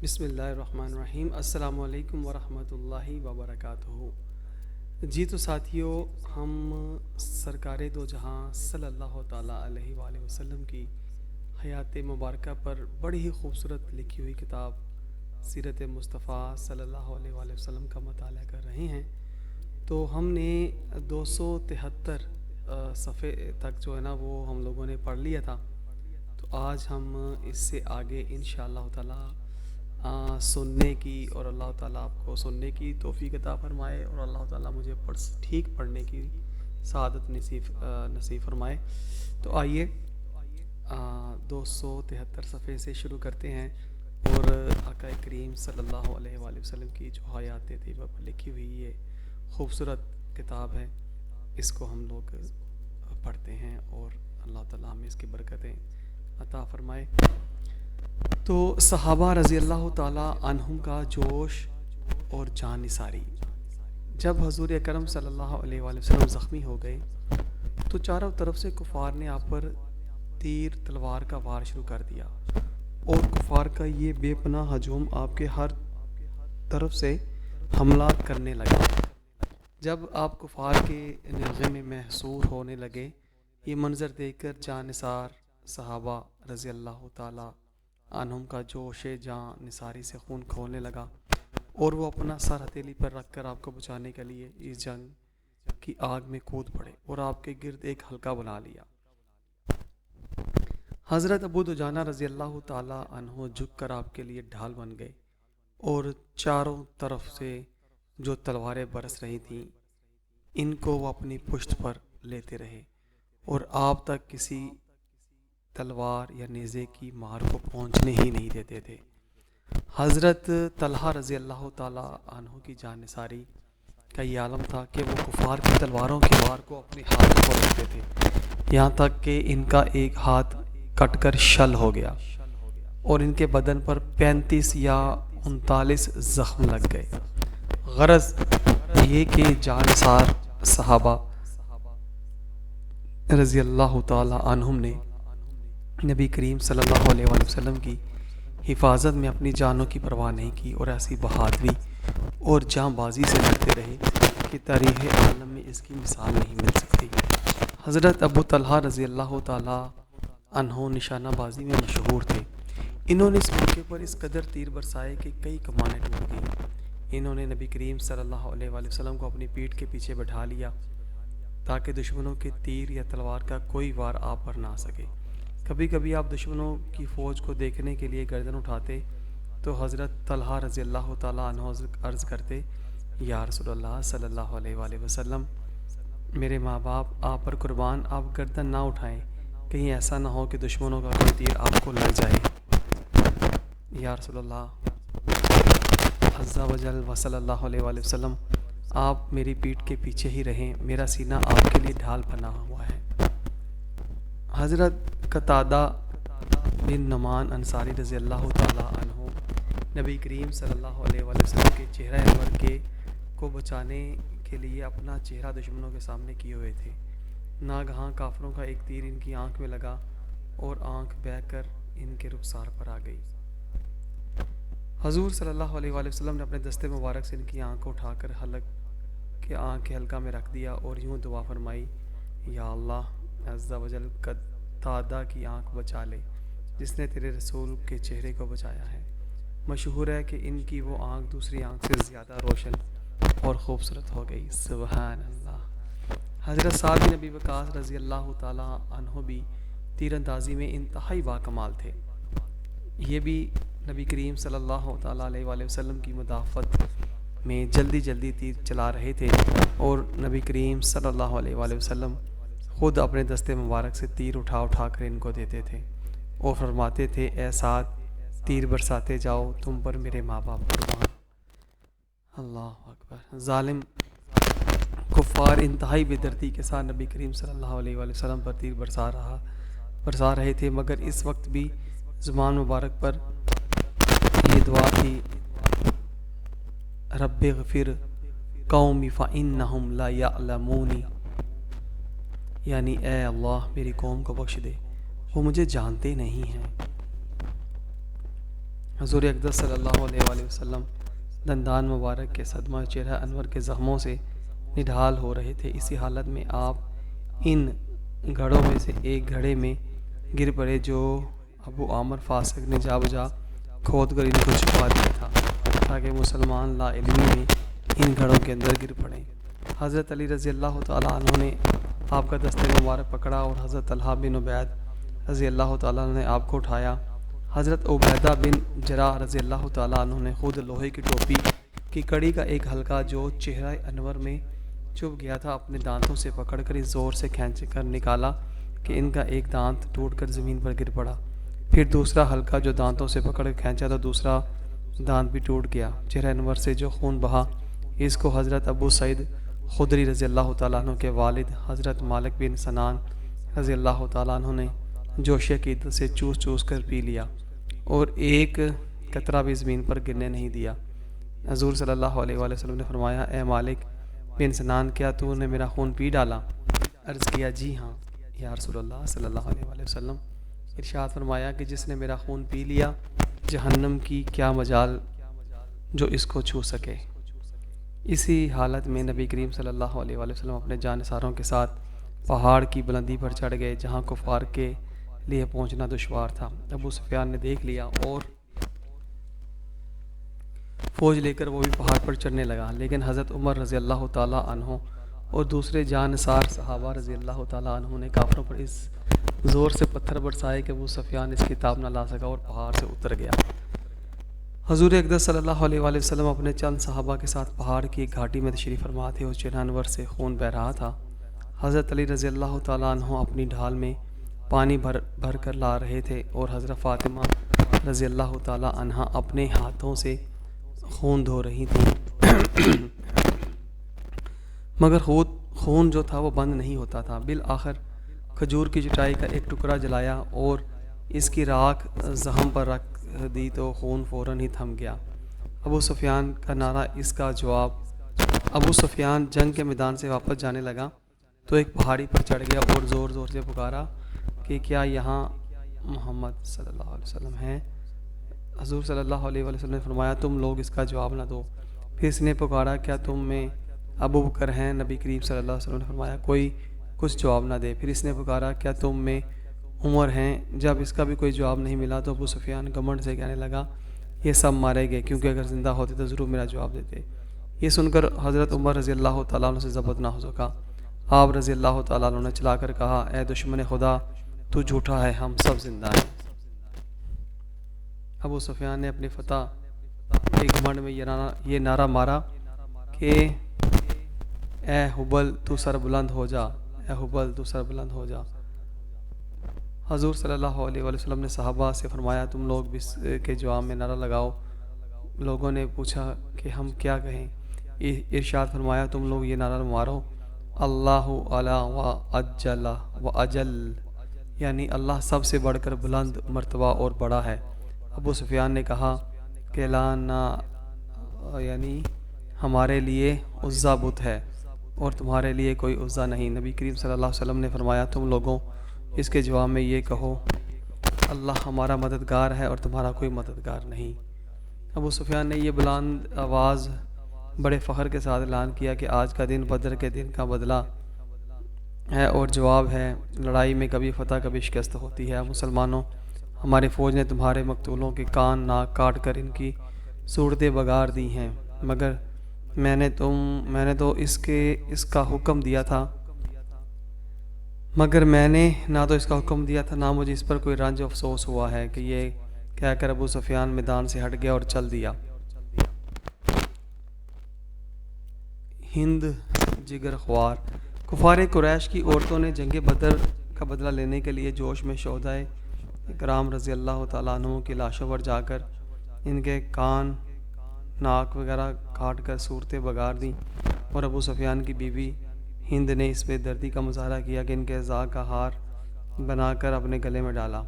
بسم اللہ الرحمن الرحیم۔ السلام علیکم ورحمۃ اللہ وبرکاتہ۔ جی تو ساتھیوں، ہم سرکار دو جہاں صلی اللہ تعالیٰ علیہ وآلہ وسلم کی حیات مبارکہ پر بڑی ہی خوبصورت لکھی ہوئی کتاب سیرت مصطفیٰ صلی اللہ علیہ وآلہ وسلم کا مطالعہ کر رہے ہیں۔ تو ہم نے 273 صفحے تک جو ہے نا وہ ہم لوگوں نے پڑھ لیا تھا۔ تو آج ہم اس سے آگے انشاءاللہ تعالیٰ سننے کی، اور اللہ تعالیٰ آپ کو سننے کی توفیق عطا فرمائے، اور اللہ تعالیٰ مجھے ٹھیک پڑھنے کی سعادت نصیب فرمائے۔ تو آئیے 273 صفحے سے شروع کرتے ہیں، اور آقا کریم صلی اللہ علیہ وآلہ وسلم کی جو حیات طیبہ پر لکھی ہوئی یہ خوبصورت کتاب ہے، اس کو ہم لوگ پڑھتے ہیں، اور اللہ تعالیٰ ہمیں اس کی برکتیں عطا فرمائے۔ تو صحابہ رضی اللہ تعالیٰ عنہم کا جوش اور جان نثاری۔ جب حضور اکرم صلی اللہ علیہ وآلہ وسلم زخمی ہو گئے تو چاروں طرف سے کفار نے آپ پر تیر تلوار کا وار شروع کر دیا، اور کفار کا یہ بے پناہ ہجوم آپ کے ہر طرف سے حملات کرنے لگا۔ جب آپ کفار کے نغمے میں محصور ہونے لگے، یہ منظر دیکھ کر جان نثار صحابہ رضی اللہ تعالیٰ عنہم کا جوش جان نثاری سے خون کھولنے لگا، اور وہ اپنا سر ہتھیلی پر رکھ کر آپ کو بچانے کے لیے اس جنگ کی آگ میں کود پڑے اور آپ کے گرد ایک حلقہ بنا لیا۔ حضرت ابو دجانہ رضی اللہ تعالیٰ عنہ جھک کر آپ کے لیے ڈھال بن گئے، اور چاروں طرف سے جو تلواریں برس رہی تھیں ان کو وہ اپنی پشت پر لیتے رہے، اور آپ تک کسی تلوار یا نیزے کی مار کو پہنچنے ہی نہیں دیتے تھے۔ حضرت طلحہ رضی اللہ تعالیٰ عنہ کی جان نثاری کا یہ عالم تھا کہ وہ کفار کی تلواروں کے وار کو اپنے ہاتھ میں پکڑتے تھے، یہاں تک کہ ان کا ایک ہاتھ کٹ کر شل ہو گیا، اور ان کے بدن پر 35 یا 39 زخم لگ گئے۔ غرض یہ کہ جان نثار صحابہ رضی اللہ تعالیٰ عنہم نے نبی کریم صلی اللہ علیہ وآلہ وسلم کی حفاظت میں اپنی جانوں کی پرواہ نہیں کی، اور ایسی بہادری اور جاں بازی سے لڑتے رہے کہ تاریخ عالم میں اس کی مثال نہیں مل سکتی۔ حضرت ابو طلحہ رضی اللہ تعالیٰ عنہ نشانہ بازی میں مشہور تھے۔ انہوں نے اس موقع پر اس قدر تیر برسائے کہ کئی کمانیں ٹوٹ گئیں۔ انہوں نے نبی کریم صلی اللہ علیہ وآلہ وسلم کو اپنی پیٹھ کے پیچھے بٹھا لیا تاکہ دشمنوں کے تیر یا تلوار کا کوئی وار آپ پر نہ آ سکے۔ کبھی کبھی آپ دشمنوں کی فوج کو دیکھنے کے لیے گردن اٹھاتے تو حضرت طلحہ رضی اللہ تعالیٰ عنہ عرض کرتے، یا رسول اللہ صلی اللہ علیہ وآلہ وسلم، میرے ماں باپ آپ پر قربان، آپ گردن نہ اٹھائیں، کہیں ایسا نہ ہو کہ دشمنوں کا کوئی تیر آپ کو لگ جائے۔ یا رسول اللہ عز و جل و صلی اللہ علیہ وآلہ وسلم، آپ میری پیٹھ کے پیچھے ہی رہیں، میرا سینہ آپ کے لیے ڈھال بنا ہوا ہے۔ حضرت قتادہ بن نعمان انصاری رضی اللہ تعالیٰ عنہ نبی کریم صلی اللہ علیہ وآلہ وسلم کے چہرہ انور کو بچانے کے لیے اپنا چہرہ دشمنوں کے سامنے کیے ہوئے تھے۔ ناگہاں کافروں کا ایک تیر ان کی آنکھ میں لگا، اور آنکھ بہہ کر ان کے رخسار پر آ گئی۔ حضور صلی اللہ علیہ وآلہ وسلم نے اپنے دستے مبارک سے ان کی آنکھ کو اٹھا کر آنکھ کے حلقہ میں رکھ دیا، اور یوں دعا فرمائی، یا اللہ عز و جل قتادہ کی آنکھ بچا لے جس نے تیرے رسول کے چہرے کو بچایا ہے۔ مشہور ہے کہ ان کی وہ آنکھ دوسری آنکھ سے زیادہ روشن اور خوبصورت ہو گئی۔ سبحان اللہ۔ حضرت سعد بن ابی وقاص رضی اللہ تعالیٰ عنہ بھی تیر اندازی میں انتہائی باکمال تھے۔ یہ بھی نبی کریم صلی اللہ تعالیٰ علیہ وآلہ وسلم کی مدافعت میں جلدی تیر چلا رہے تھے، اور نبی کریم صلی اللہ علیہ وآلہ وسلم خود اپنے دستے مبارک سے تیر اٹھا کر ان کو دیتے تھے، اور فرماتے تھے، اے سعد، تیر برساتے جاؤ، تم پر میرے ماں باپ قربان۔ اللہ اکبر۔ ظالم کفار انتہائی بے دردی کے ساتھ نبی کریم صلی اللہ علیہ وآلہ وسلم پر تیر برسا رہے تھے، مگر اس وقت بھی زبان مبارک پر یہ دعا تھی، رب اغفر قومی فإنہم لا یعلمون، یعنی اے اللہ میری قوم کو بخش دے، وہ مجھے جانتے نہیں ہیں۔ حضور اقدس صلی اللہ علیہ وآلہ وسلم دندان مبارک کے صدمہ چہرہ انور کے زخموں سے نڈھال ہو رہے تھے۔ اسی حالت میں آپ ان گھڑوں میں سے ایک گھڑے میں گر پڑے جو ابو عامر فاسق نے جا بجا کھود کر ان کو چھپا دیا تھا تاکہ مسلمان لا علمی میں ان گھڑوں کے اندر گر پڑیں۔ حضرت علی رضی اللہ تعالیٰ عنہ نے آپ کا دستے مبارک پکڑا اور حضرت طلحہ بن عبید رضی اللہ تعالیٰ عنہ نے آپ کو اٹھایا۔ حضرت عبیدہ بن جراح رضی اللہ تعالیٰ عنہ نے خود لوہے کی ٹوپی کی کڑی کا ایک حلقہ جو چہرہ انور میں چبھ گیا تھا اپنے دانتوں سے پکڑ کر اس زور سے کھینچ کر نکالا کہ ان کا ایک دانت ٹوٹ کر زمین پر گر پڑا۔ پھر دوسرا حلقہ جو دانتوں سے پکڑ کر کھینچا تو دوسرا دانت بھی ٹوٹ گیا۔ چہرہ انور سے جو خون بہا اس کو حضرت ابو سعید خدری رضی اللہ تعالیٰ عنہ کے والد حضرت مالک بن سنان رضی اللہ تعالیٰ عنہ نے جوش عقیدت سے چوس چوس کر پی لیا اور ایک قطرہ بھی زمین پر گرنے نہیں دیا۔ حضور صلی اللہ علیہ وآلہ وسلم نے فرمایا، اے مالک بن سنان، کیا تو نے میرا خون پی ڈالا؟ عرض کیا، جی ہاں یا رسول اللہ صلی اللہ علیہ وآلہ وسلم۔ ارشاد فرمایا کہ جس نے میرا خون پی لیا جہنم کی کیا مجال جو اس کو چھو سکے۔ اسی حالت میں نبی کریم صلی اللہ علیہ وآلہ وسلم اپنے جانثاروں کے ساتھ پہاڑ کی بلندی پر چڑھ گئے جہاں کفار کے لیے پہنچنا دشوار تھا۔ ابو سفیان نے دیکھ لیا اور فوج لے کر وہ بھی پہاڑ پر چڑھنے لگا، لیکن حضرت عمر رضی اللہ تعالیٰ عنہ اور دوسرے جانثار صحابہ رضی اللہ تعالیٰ عنہ نے کافروں پر اس زور سے پتھر برسائے کہ ابو سفیان اس کتاب نہ لا سکا اور پہاڑ سے اتر گیا۔ حضور اقدس صلی اللہ علیہ وآلہ وسلم اپنے چند صحابہ کے ساتھ پہاڑ کی ایک گھاٹی میں تشریف فرما تھے اور چہرہ انور سے خون بہہ رہا تھا۔ حضرت علی رضی اللہ تعالیٰ عنہ اپنی ڈھال میں پانی بھر کر لا رہے تھے اور حضرت فاطمہ رضی اللہ تعالیٰ عنہ اپنے ہاتھوں سے خون دھو رہی تھیں مگر خون جو تھا وہ بند نہیں ہوتا تھا۔ بالآخر کھجور کی چٹائی کا ایک ٹکڑا جلایا اور اس کی راکھ زخم پر رکھ دی تو خون فوراً ہی تھم گیا۔ ابو سفیان کا نعرہ اس کا جواب۔ ابو سفیان جنگ کے میدان سے واپس جانے لگا تو ایک پہاڑی پر چڑھ گیا اور زور زور سے پکارا کہ کیا یہاں محمد صلی اللہ علیہ وسلم ہیں؟ حضور صلی اللہ علیہ وسلم نے فرمایا، تم لوگ اس کا جواب نہ دو۔ پھر اس نے پکارا، کیا تم میں ابو بکر ہیں؟ نبی کریم صلی اللہ علیہ وسلم نے فرمایا، کوئی کچھ جواب نہ دے۔ پھر اس نے پکارا، کیا تم میں عمر ہیں؟ جب اس کا بھی کوئی جواب نہیں ملا تو ابو سفیان گھمنڈ سے کہنے لگا، یہ سب مارے گئے، کیونکہ اگر زندہ ہوتے تو ضرور میرا جواب دیتے۔ یہ سن کر حضرت عمر رضی اللہ تعالیٰ عنہ سے ضبط نہ ہو سکا۔ آپ رضی اللہ تعالیٰ عنہ نے چلا کر کہا، اے دشمن خدا، تو جھوٹا ہے، ہم سب زندہ ہیں۔ ابو سفیان نے اپنی فتح کے گھمنڈ میں یہ نعرہ مارا کہ اے حبل تو سر بلند ہو جا، اے حبل تو سر بلند ہو جا۔ حضور صلی اللہ علیہ وآلہ وسلم نے صحابہ سے فرمایا، تم لوگ بھی اس کے جواب میں نعرہ لگاؤ۔ لوگوں نے پوچھا کہ ہم کیا کہیں؟ ارشاد فرمایا، تم لوگ یہ نعرہ مارو، اللہ اعلیٰ و اجل و اجل، یعنی اللہ سب سے بڑھ کر بلند مرتبہ اور بڑا ہے۔ ابو سفیان نے کہا کہ لا، یعنی ہمارے لیے عزا بت ہے اور تمہارے لیے کوئی عزا نہیں۔ نبی کریم صلی اللہ علیہ وسلم نے فرمایا، تم لوگوں اس کے جواب میں یہ کہو، اللہ ہمارا مددگار ہے اور تمہارا کوئی مددگار نہیں۔ ابو سفیان نے یہ بلند آواز بڑے فخر کے ساتھ اعلان کیا کہ آج کا دن بدر کے دن کا بدلہ ہے اور جواب ہے، لڑائی میں کبھی فتح کبھی شکست ہوتی ہے۔ مسلمانوں، ہماری فوج نے تمہارے مقتولوں کے کان ناک کاٹ کر ان کی صورتیں بگاڑ دی ہیں، مگر میں نے تو اس کا حکم دیا تھا نہ مجھے اس پر کوئی رنج افسوس ہوا ہے کہ یہ کہہ کر ابو سفیان میدان سے ہٹ گیا اور چل دیا۔ ہند جگر خوار۔ کفار قریش کی عورتوں نے جنگ بدر کا بدلہ لینے کے لیے جوش میں شہدائے کرام رضی اللہ تعالیٰ عنہ کی لاشوں پر جا کر ان کے کان ناک وغیرہ کاٹ کر صورتیں بگاڑ دیں اور ابو سفیان کی بیوی ہند نے اس پہ دردی کا مظاہرہ کیا کہ ان کے اعضاء کا ہار بنا کر اپنے گلے میں ڈالا۔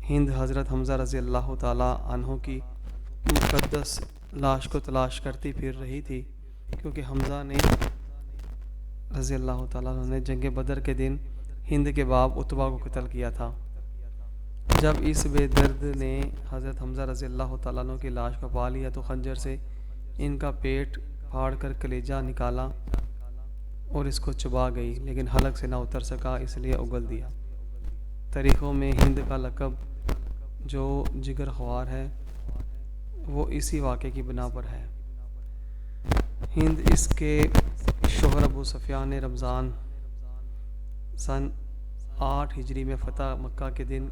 ہند حضرت حمزہ رضی اللہ تعالیٰ عنہ کی مقدس لاش کو تلاش کرتی پھر رہی تھی، کیونکہ حمزہ نے رضی اللہ تعالیٰ عنہ نے جنگ بدر کے دن ہند کے باپ عتبہ کو قتل کیا تھا۔ جب اس بے درد نے حضرت حمزہ رضی اللہ تعالیٰ عنہ کی لاش کو پا لیا تو خنجر سے ان کا پیٹ پھاڑ کر کلیجہ نکالا اور اس کو چبا گئی، لیکن حلق سے نہ اتر سکا، اس لیے اگل دیا۔ تاریخوں میں ہند کا لقب جو جگر خوار ہے وہ اسی واقعے کی بنا پر ہے۔ ہند اس کے شوہر ابو سفیان نے رمضان سن 8 ہجری میں فتح مکہ کے دن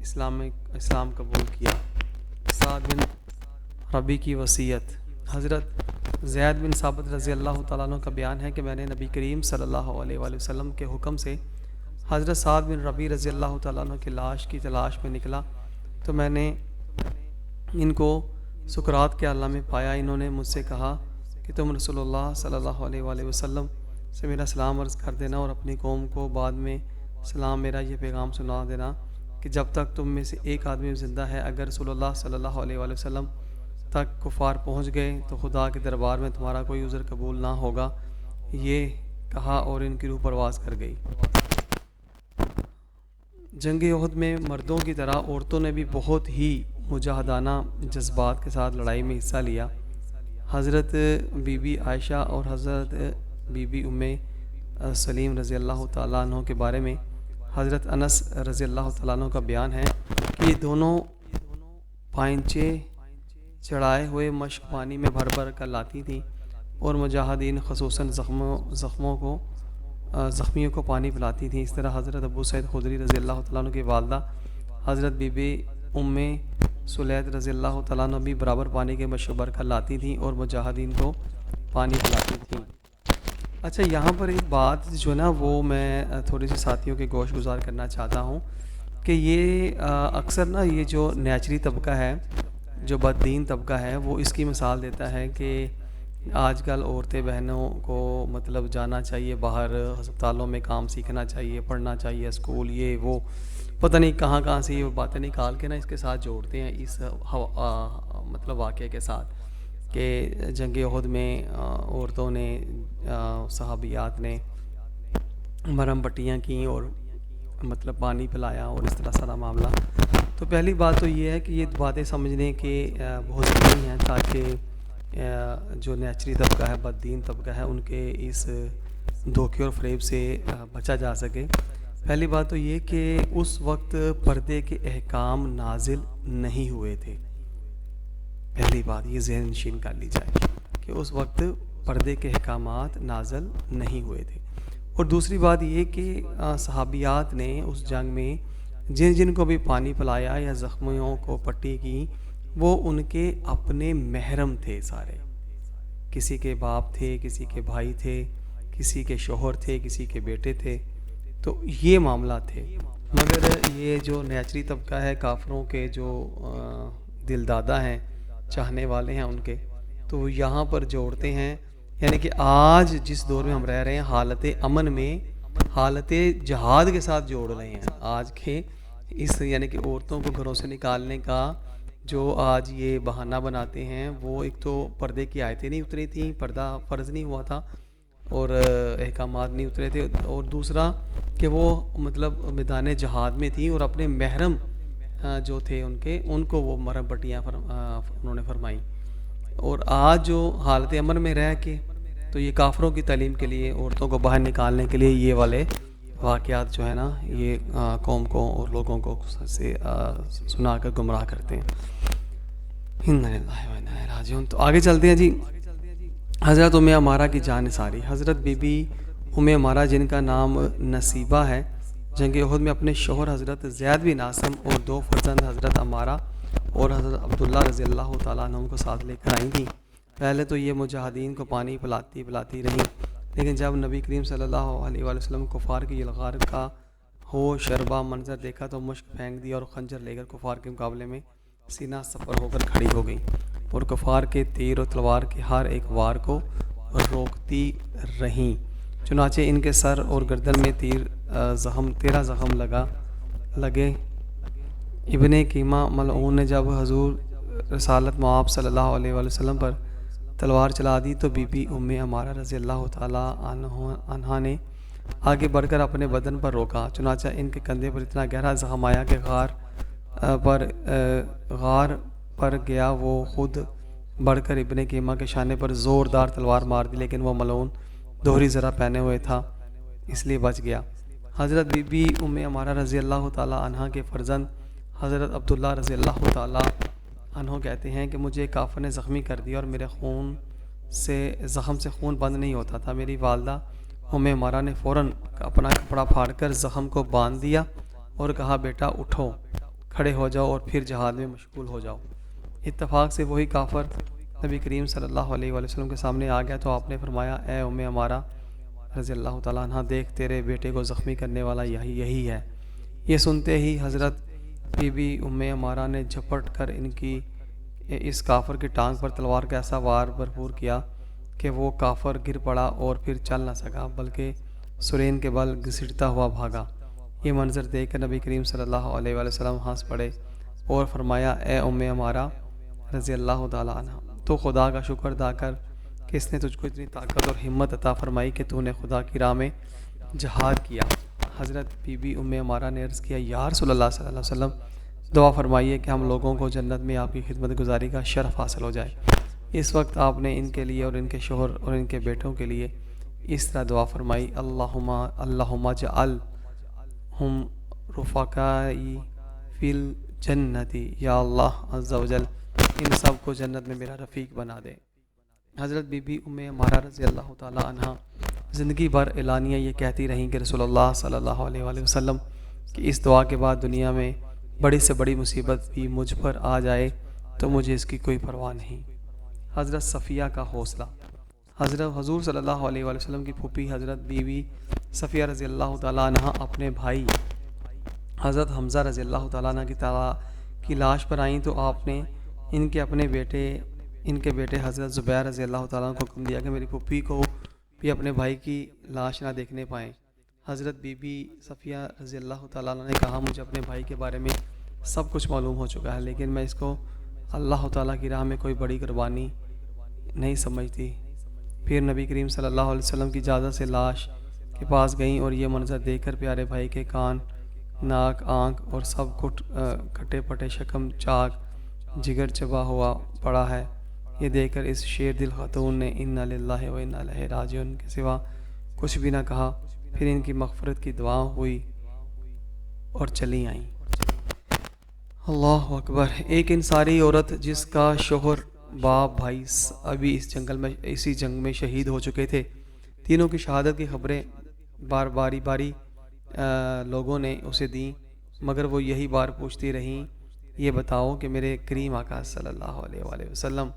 اسلام قبول کیا۔ سعد بن ربی کی وصیت۔ حضرت زید بن ثابت رضی اللہ تعالیٰ عنہ کا بیان ہے کہ میں نے نبی کریم صلی اللہ علیہ وآلہ وسلم کے حکم سے حضرت سعد بن ربی رضی اللہ تعالیٰ عنہ کی لاش کی تلاش میں نکلا تو میں نے ان کو سکرات کے عالم میں پایا۔ انہوں نے مجھ سے کہا کہ تم رسول اللہ صلی اللہ علیہ وآلہ وسلم سے میرا سلام عرض کر دینا اور اپنی قوم کو بعد میں سلام میرا یہ پیغام سنا دینا کہ جب تک تم میں سے ایک آدمی زندہ ہے، اگر رسول اللہ صلی اللہ علیہ وآلہ وسلم تک کفار پہنچ گئے تو خدا کے دربار میں تمہارا کوئی عذر قبول نہ ہوگا۔ یہ کہا اور ان کی روح پرواز کر گئی۔ جنگ احد میں مردوں کی طرح عورتوں نے بھی بہت ہی مجاہدانہ جذبات کے ساتھ لڑائی میں حصہ لیا۔ حضرت بی بی عائشہ اور حضرت بی بی ام سلیم رضی اللہ تعالیٰ عنہ کے بارے میں حضرت انس رضی اللہ تعالیٰ عنہ کا بیان ہے کہ یہ دونوں پائنچے چڑھائے ہوئے مشک پانی میں بھر بھر کر لاتی تھیں اور مجاہدین خصوصاً زخمیوں کو پانی پلاتی تھیں۔ اس طرح حضرت ابو سعید خدری رضی اللہ تعالیٰ عنہ کی والدہ حضرت بی بی ام سلید رضی اللہ تعالیٰ عنہ بھی برابر پانی کے مشک بھر کر لاتی تھیں اور مجاہدین کو پانی پلاتی تھیں۔ اچھا، یہاں پر ایک بات جو نا وہ میں تھوڑی سی ساتھیوں کے گوش گزار کرنا چاہتا ہوں کہ یہ اکثر نا یہ جو نیچری طبقہ ہے، جو بددین طبقہ ہے، وہ اس کی مثال دیتا ہے کہ آج کل عورتیں بہنوں کو مطلب جانا چاہیے باہر، ہسپتالوں میں کام سیکھنا چاہیے، پڑھنا چاہیے، اسکول، یہ وہ پتہ نہیں کہاں کہاں سے یہ باتیں نکال کے نا اس کے ساتھ جوڑتے ہیں اس مطلب واقعے کے ساتھ کہ جنگ احد میں عورتوں نے صحابیات نے مرہم پٹیاں کیں اور مطلب پانی پلایا اور اس طرح سارا معاملہ۔ تو پہلی بات تو یہ ہے کہ یہ باتیں سمجھنے کے بہت ضروری ہیں تاکہ جو نیچری طبقہ ہے، بددین طبقہ ہے، ان کے اس دھوکے اور فریب سے بچا جا سکے۔ پہلی بات تو یہ کہ اس وقت پردے کے احکام نازل نہیں ہوئے تھے۔ پہلی بات یہ ذہن نشین کر لی جائے کہ اس وقت پردے کے احکامات نازل نہیں ہوئے تھے۔ اور دوسری بات یہ کہ صحابیات نے اس جنگ میں جن جن کو بھی پانی پلایا یا زخمیوں کو پٹی کی وہ ان کے اپنے محرم تھے سارے، کسی کے باپ تھے، کسی کے بھائی تھے، کسی کے شوہر تھے، کسی کے بیٹے تھے، تو یہ معاملات تھے۔ مگر یہ جو نیچری طبقہ ہے، کافروں کے جو دل دادا ہیں، چاہنے والے ہیں ان کے، تو وہ یہاں پر جوڑتے ہیں، یعنی کہ آج جس دور میں ہم رہ رہے ہیں حالت امن میں حالت جہاد کے ساتھ جوڑ رہے ہیں آج کے اس، یعنی کہ عورتوں کو گھروں سے نکالنے کا جو آج یہ بہانہ بناتے ہیں، وہ ایک تو پردے کی آیتیں نہیں اتری تھیں، پردہ فرض نہیں ہوا تھا اور احکامات نہیں اترے تھے، اور دوسرا کہ وہ مطلب میدان جہاد میں تھیں اور اپنے محرم جو تھے ان کو وہ مرہم پٹیاں انہوں نے فرمائی۔ اور آج جو حالت امن میں رہ کے تو یہ کافروں کی تعلیم کے لیے، عورتوں کو باہر نکالنے کے لیے یہ والے واقعات جو ہے نا یہ قوم کو اور لوگوں کو سے سنا کر گمراہ کرتے ہیں۔ تو آگے چلتے ہیں جی۔ حضرت ام عمارہ کی جان نثاری۔ حضرت بی بی ام عمارہ جن کا نام نصیبہ ہے، جنگ احد میں اپنے شوہر حضرت زید بن عاصم اور 2 فرزند حضرت عمارہ اور حضرت عبداللہ رضی اللہ تعالیٰ عنہ کو ساتھ لے کر آئی تھیں۔ پہلے تو یہ مجاہدین کو پانی پلاتی رہیں، لیکن جب نبی کریم صلی اللہ علیہ وآلہ وسلم کفار کی یلغار کا ہو شربہ منظر دیکھا تو مشک پھینک دیا اور خنجر لے کر کفار کے مقابلے میں سینہ سفر ہو کر کھڑی ہو گئی اور کفار کے تیر اور تلوار کے ہر ایک وار کو روکتی رہیں۔ چنانچہ ان کے سر اور گردن میں 13 زخم لگے۔ ابن کیمہ ملعون نے جب حضور رسالت مآب صلی اللہ علیہ وآلہ وسلم پر تلوار چلا دی تو بی بی ام عمارہ رضی اللہ تعالیٰ عنہا نے آگے بڑھ کر اپنے بدن پر روکا، چنانچہ ان کے کندھے پر اتنا گہرا زخم آیا کہ غار پر غار پر گیا، وہ خود بڑھ کر ابن کیمہ کے شانے پر زوردار تلوار مار دی، لیکن وہ ملعون دوہری زرہ پہنے ہوئے تھا اس لیے بچ گیا۔ حضرت بی بی ام عمارہ رضی اللہ تعالیٰ عنہ کے فرزند حضرت عبداللہ رضی اللہ تعالیٰ عنہ کہتے ہیں کہ مجھے کافر نے زخمی کر دیا اور میرے زخم سے خون بند نہیں ہوتا تھا۔ میری والدہ ام عمارہ نے فوراً اپنا کپڑا پھاڑ کر زخم کو باندھ دیا اور کہا بیٹا اٹھو، کھڑے ہو جاؤ اور پھر جہاد میں مشغول ہو جاؤ۔ اتفاق سے وہی کافر نبی کریم صلی اللہ علیہ وآلہ وسلم کے سامنے آ گیا تو آپ نے فرمایا اے ام عمارہ رضی اللہ تعالیٰ عنہ، دیکھ تیرے بیٹے کو زخمی کرنے والا یہی ہے۔ یہ سنتے ہی حضرت بی بی ام عمارہ نے جھپٹ کر اس کافر کی ٹانگ پر تلوار کا ایسا وار بھرپور کیا کہ وہ کافر گر پڑا اور پھر چل نہ سکا، بلکہ سرین کے بل گھسیٹتا ہوا بھاگا۔ یہ منظر دیکھ کر نبی کریم صلی اللہ علیہ وآلہ وسلم ہنس پڑے اور فرمایا اے ام عمارہ رضی اللہ تعالیٰ عنہ، تو خدا کا شکر ادا کر کہ اس نے تجھ کو اتنی طاقت اور ہمت عطا فرمائی کہ تو نے خدا کی راہ میں جہاد کیا۔ حضرت بی بی ام عمارہ نے عرض کیا یا رسول اللہ صلی اللہ علیہ وسلم، دعا فرمائیے کہ ہم لوگوں کو جنت میں آپ کی خدمت گزاری کا شرف حاصل ہو جائے۔ اس وقت آپ نے ان کے لیے اور ان کے شوہر اور ان کے بیٹوں کے لیے اس طرح دعا فرمائی اللہم اجعلہم رفقائی فی الجنت، یا اللہ عز و جل ان سب کو جنت میں میرا رفیق بنا دے۔ حضرت بی بی ام عمارہ رضی اللہ تعالیٰ عنہ زندگی بھر اعلانیہ یہ کہتی رہیں کہ رسول اللہ صلی اللہ علیہ وآلہ وسلم کہ اس دعا کے بعد دنیا میں بڑی سے بڑی مصیبت بھی مجھ پر آ جائے تو مجھے اس کی کوئی پرواہ نہیں۔ حضرت صفیہ کا حوصلہ۔ حضرت حضور صلی اللہ علیہ وآلہ وسلم کی پھوپھی حضرت بی بی صفیہ رضی اللہ تعالیٰ عنہ اپنے بھائی حضرت حمزہ رضی اللہ تعالیٰ عنہ کی لاش پر آئیں تو آپ نے ان کے بیٹے حضرت زبیر رضی اللہ تعالیٰ عنہ کو حکم دیا کہ میری پھوپھی کو بھی اپنے بھائی کی لاش نہ دیکھنے پائیں۔ حضرت بی بی صفیہ رضی اللہ تعالیٰ عنہ نے کہا مجھے اپنے بھائی کے بارے میں سب کچھ معلوم ہو چکا ہے، لیکن میں اس کو اللہ تعالیٰ کی راہ میں کوئی بڑی قربانی نہیں سمجھتی۔ پھر نبی کریم صلی اللہ علیہ وسلم کی اجازت سے لاش کے پاس گئیں اور یہ منظر دیکھ کر پیارے بھائی کے کان، ناک، آنکھ اور سب کچھ کٹے پٹے، شکم چاک، جگر چبا ہوا پڑا ہے، یہ دیکھ کر اس شیر دل خاتون نے انا للہ و انا الیہ راجعون کے سوا کچھ بھی نہ کہا۔ پھر ان کی مغفرت کی دعا ہوئی اور چلی آئیں۔ اللہ اکبر۔ ایک انصاری عورت جس کا شوہر، باپ، بھائی ابھی اسی جنگ میں شہید ہو چکے تھے، تینوں کی شہادت کی خبریں باری لوگوں نے اسے دیں، مگر وہ یہی بار پوچھتی رہیں یہ بتاؤ کہ میرے کریم آقا صلی اللہ علیہ وآلہ وسلم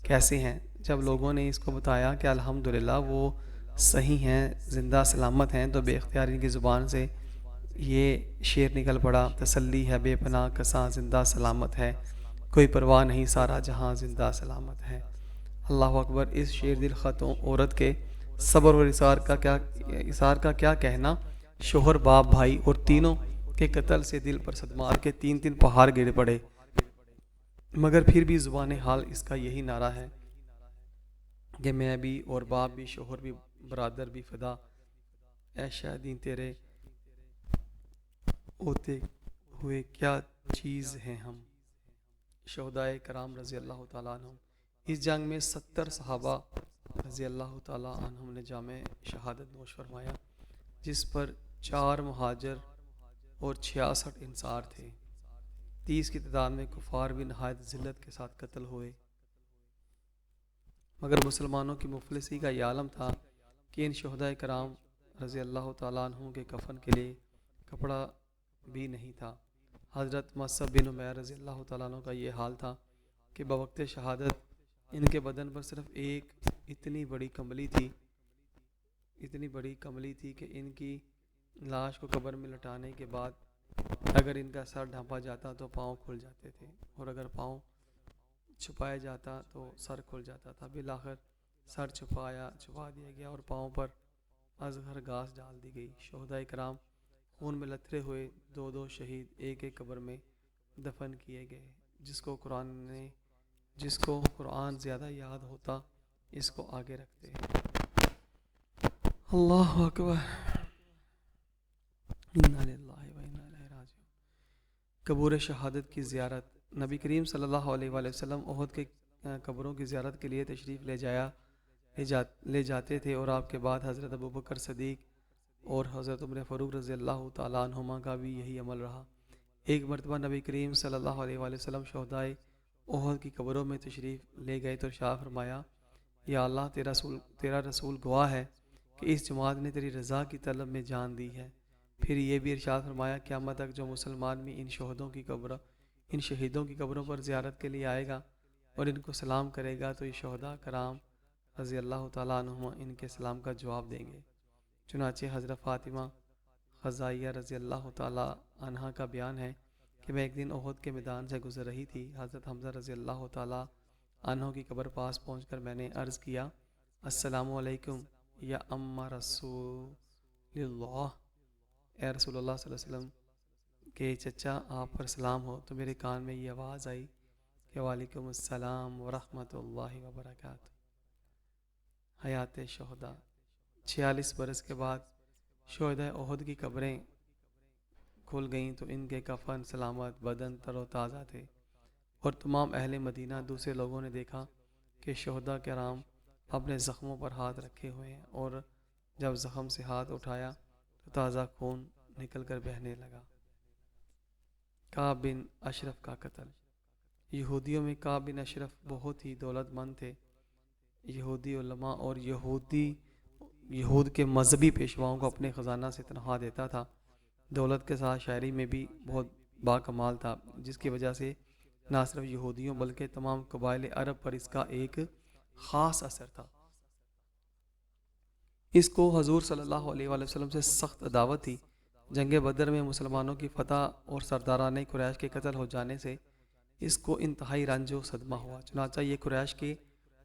کیسے ہیں؟ جب لوگوں نے اس کو بتایا کہ الحمدللہ وہ صحیح ہیں، زندہ سلامت ہیں، تو بے اختیار ان کی زبان سے یہ شعر نکل پڑا، تسلی ہے بے پناہ کساں زندہ سلامت ہے، کوئی پرواہ نہیں سارا جہاں زندہ سلامت ہے۔ اللہ اکبر۔ اس شیر دل خاتون عورت کے صبر اور اصرار کا کیا کہنا۔ شوہر، باپ، بھائی اور تینوں کے قتل سے دل پر صدمات کے تین پہاڑ گر پڑے، مگر پھر بھی زبان حال اس کا یہی نعرہ ہے کہ میں بھی اور باپ بھی، شوہر بھی، برادر بھی فدا، اے شہیدین تیرے ہوتے ہوئے کیا چیز ہیں ہم۔ شہدائے کرام رضی اللہ تعالیٰ عنہ۔ اس جنگ میں 70 صحابہ رضی اللہ تعالیٰ عنہم نے جامع شہادت نوش فرمایا، جس پر 4 مہاجر اور 66 انصار تھے۔ 30 کی تعداد میں کفار بھی نہایت ذلت کے ساتھ قتل ہوئے، مگر مسلمانوں کی مفلسی کا یہ عالم تھا کہ ان شہدائے کرام رضی اللہ تعالیٰ عنہ کے کفن کے لیے کپڑا بھی نہیں تھا۔ حضرت مصعب بن عمیر رضی اللہ تعالیٰ عنہ کا یہ حال تھا کہ بوقت شہادت ان کے بدن پر صرف ایک اتنی بڑی کملی تھی کہ ان کی لاش کو قبر میں لٹانے کے بعد اگر ان کا سر ڈھانپا جاتا تو پاؤں کھل جاتے تھے، اور اگر پاؤں چھپایا جاتا تو سر کھل جاتا تھا۔ بالآخر سر چھپا دیا گیا اور پاؤں پر ازغر گھاس ڈال دی گئی۔ شہدائے کرام خون میں لتھڑے ہوئے 2 شہید ایک قبر میں دفن کیے گئے۔ جس کو قرآن زیادہ یاد ہوتا اس کو آگے رکھتے۔ اللہ اکبر۔ انا للہ و انا الیہ راجعون۔ قبور شہادت کی زیارت۔ نبی کریم صلی اللہ علیہ وآلہ وسلم احد کے قبروں کی زیارت کے لیے تشریف لے جاتے تھے، اور آپ کے بعد حضرت ابوبکر صدیق اور حضرت عمر فاروق رضی اللہ تعالیٰ عنہما کا بھی یہی عمل رہا۔ ایک مرتبہ نبی کریم صلی اللہ علیہ وآلہ وسلم شہدائے احد کی قبروں میں تشریف لے گئے تو ارشاد فرمایا، یا اللہ تیرا رسول گواہ ہے کہ اس جماعت نے تیری رضا کی طلب میں جان دی ہے۔ پھر یہ بھی ارشاد فرمایا، قیامت تک جو مسلمان بھی ان شہیدوں کی قبروں پر زیارت کے لیے آئے گا اور ان کو سلام کرے گا تو یہ شہداء کرام رضی اللہ تعالیٰ عنہم ان کے سلام کا جواب دیں گے۔ چنانچہ حضرت فاطمہ خزائیہ رضی اللہ تعالیٰ عنہا کا بیان ہے کہ میں ایک دن احد کے میدان سے گزر رہی تھی، حضرت حمزہ رضی اللہ تعالیٰ عنہ کی قبر پاس پہنچ کر میں نے عرض کیا، السلام علیکم یا ام رسول اللہ، اے رسول اللہ صلی اللہ علیہ وسلم کہ چچا آپ پر سلام ہو، تو میرے کان میں یہ آواز آئی کہ وعلیکم السلام ورحمۃ اللہ وبرکاتہ۔ حیات شہداء۔ 46 برس کے بعد شہداء احد کی قبریں کھل گئیں تو ان کے کفن سلامت، بدن تر و تازہ تھے، اور تمام اہل مدینہ دوسرے لوگوں نے دیکھا کہ شہداء کرام اپنے زخموں پر ہاتھ رکھے ہوئے ہیں، اور جب زخم سے ہاتھ اٹھایا تو تازہ خون نکل کر بہنے لگا۔ کعب بن اشرف کا قتل۔ یہودیوں میں کعب بن اشرف بہت ہی دولت مند تھے۔ یہودی علماء اور یہود کے مذہبی پیشواؤں کو اپنے خزانہ سے تنخواہ دیتا تھا۔ دولت کے ساتھ شاعری میں بھی بہت باکمال تھا، جس کی وجہ سے نہ صرف یہودیوں بلکہ تمام قبائل عرب پر اس کا ایک خاص اثر تھا۔ اس کو حضور صلی اللہ علیہ وآلہ وسلم سے سخت عداوت تھی۔ جنگ بدر میں مسلمانوں کی فتح اور سرداران قریش کے قتل ہو جانے سے اس کو انتہائی رنج و صدمہ ہوا، چنانچہ یہ قریش کی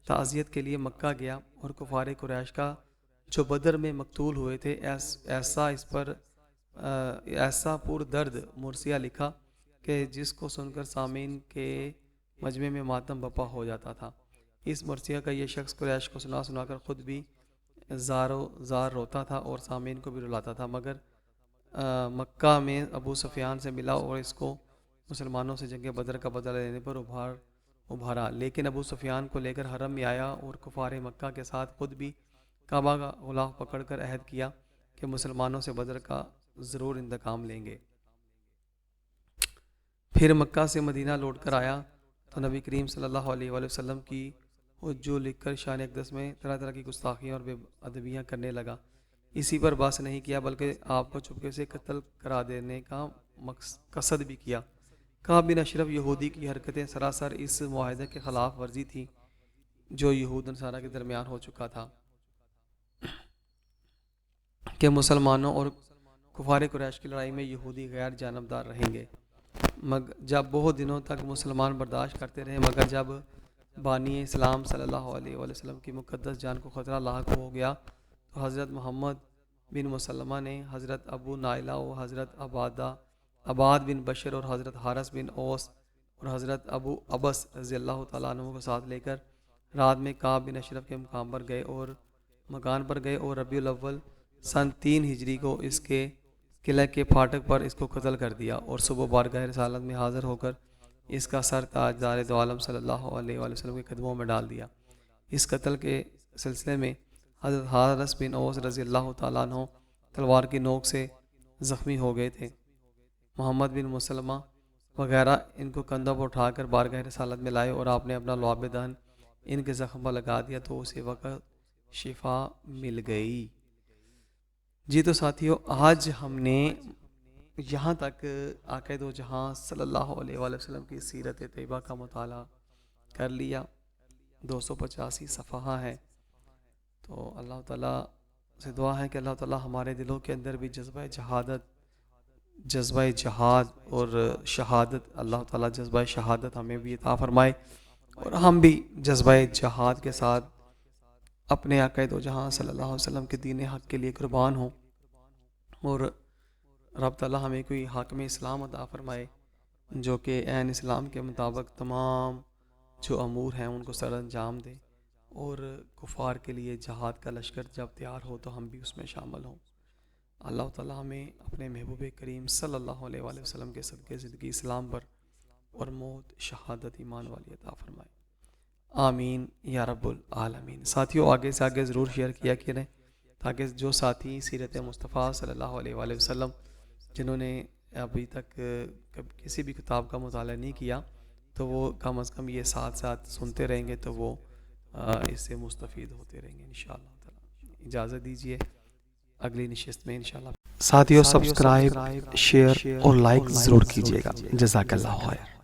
تعزیت کے لیے مکہ گیا، اور کفار قریش کا جو بدر میں مقتول ہوئے تھے ایسا پر درد مرثیہ لکھا کہ جس کو سن کر سامعین کے مجمع میں ماتم بپا ہو جاتا تھا۔ اس مرثیہ کا یہ شخص قریش کو سنا کر خود بھی زار روتا تھا اور سامعین کو بھی رلاتا تھا، مگر مکہ میں ابو سفیان سے ملا اور اس کو مسلمانوں سے جنگ بدر کا بدلہ لینے پر ابھارا، لیکن ابو سفیان کو لے کر حرم میں آیا اور کفار مکہ کے ساتھ خود بھی کعبہ کا غلاف پکڑ کر عہد کیا کہ مسلمانوں سے بدر کا ضرور انتقام لیں گے۔ پھر مکہ سے مدینہ لوٹ کر آیا تو نبی کریم صلی اللہ علیہ وآلہ وسلم کی حجو لکھ کر شان اقدس میں طرح طرح کی گستاخیاں اور بے ادبیاں کرنے لگا۔ اسی پر بس نہیں کیا بلکہ آپ کو چپکے سے قتل کرا دینے کا قصد بھی کیا۔ کعب بن اشرف یہودی کی حرکتیں سراسر اس معاہدے کے خلاف ورزی تھی جو یہود نصارہ کے درمیان ہو چکا تھا کہ مسلمانوں اور کفار قریش کی لڑائی میں یہودی غیر جانبدار رہیں گے۔ جب بہت دنوں تک مسلمان برداشت کرتے رہے، مگر جب بانی اسلام صلی اللہ علیہ وآلہ وسلم کی مقدس جان کو خطرہ لاحق ہو گیا تو حضرت محمد بن مسلمہ نے حضرت ابو نائلہ و حضرت عباد بن بشر اور حضرت حارث بن اوس اور حضرت ابو عبس رضی اللہ تعالیٰ عنہ کو ساتھ لے کر رات میں کعب بن اشرف کے مکان پر گئے اور ربیع الاول سن 3 ہجری کو اس کے قلعہ کے پھاٹک پر اس کو قتل کر دیا، اور صبح بارگاہ رسالت میں حاضر ہو کر اس کا سر تاجدار دو عالم صلی اللہ علیہ وآلہ وسلم کے قدموں میں ڈال دیا۔ اس قتل کے سلسلے میں حضرت حارث بن اوس رضی اللہ تعالیٰ عنہ تلوار کی نوک سے زخمی ہو گئے تھے۔ محمد بن مسلمہ وغیرہ ان کو کندھوں پر اٹھا کر بارگاہ رسالت میں لائے اور آپ نے اپنا لعاب دہن ان کے زخم پر لگا دیا تو اسی وقت شفا مل گئی۔ جی تو ساتھیو، آج ہم نے یہاں تک آقا دو جہاں صلی اللہ علیہ وآلہ وسلم کی سیرت طیبہ کا مطالعہ کر لیا۔ 285 صفحہ ہے، تو اللہ تعالیٰ سے دعا ہے کہ اللہ تعالیٰ ہمارے دلوں کے اندر بھی جذبہ جہاد اور شہادت، اللہ تعالیٰ جذبہ شہادت ہمیں بھی عطا فرمائے، اور ہم بھی جذبہ جہاد کے ساتھ اپنے آقا دو جہاں صلی اللہ علیہ وسلم کے دین حق کے لیے قربان ہوں، اور رب تعالیٰ ہمیں کوئی حاکم اسلام عطا فرمائے جو کہ عین اسلام کے مطابق تمام جو امور ہیں ان کو سر انجام دے، اور کفار کے لیے جہاد کا لشکر جب تیار ہو تو ہم بھی اس میں شامل ہوں۔ اللہ تعالیٰ ہمیں اپنے محبوب کریم صلی اللہ علیہ وآلہ وسلم کے صدقے زندگی اسلام پر اور موت شہادت ایمان والی عطا فرمائے، آمین یا رب العالمین۔ ساتھیوں آگے سے آگے ضرور شیئر کیا کریں تاکہ جو ساتھی سیرت مصطفیٰ صلی اللہ علیہ وآلہ وسلم جنہوں نے ابھی تک کسی بھی کتاب کا مطالعہ نہیں کیا تو وہ کم از کم یہ ساتھ ساتھ سنتے رہیں گے تو وہ اس سے مستفید ہوتے رہیں گے انشاءاللہ تعالی۔ اجازت دیجیے اگلی نشست میں انشاءاللہ۔ ساتھیوں سبسکرائب، شیئر اور لائک ضرور کیجیے گا۔ جزاک اللہ خیر۔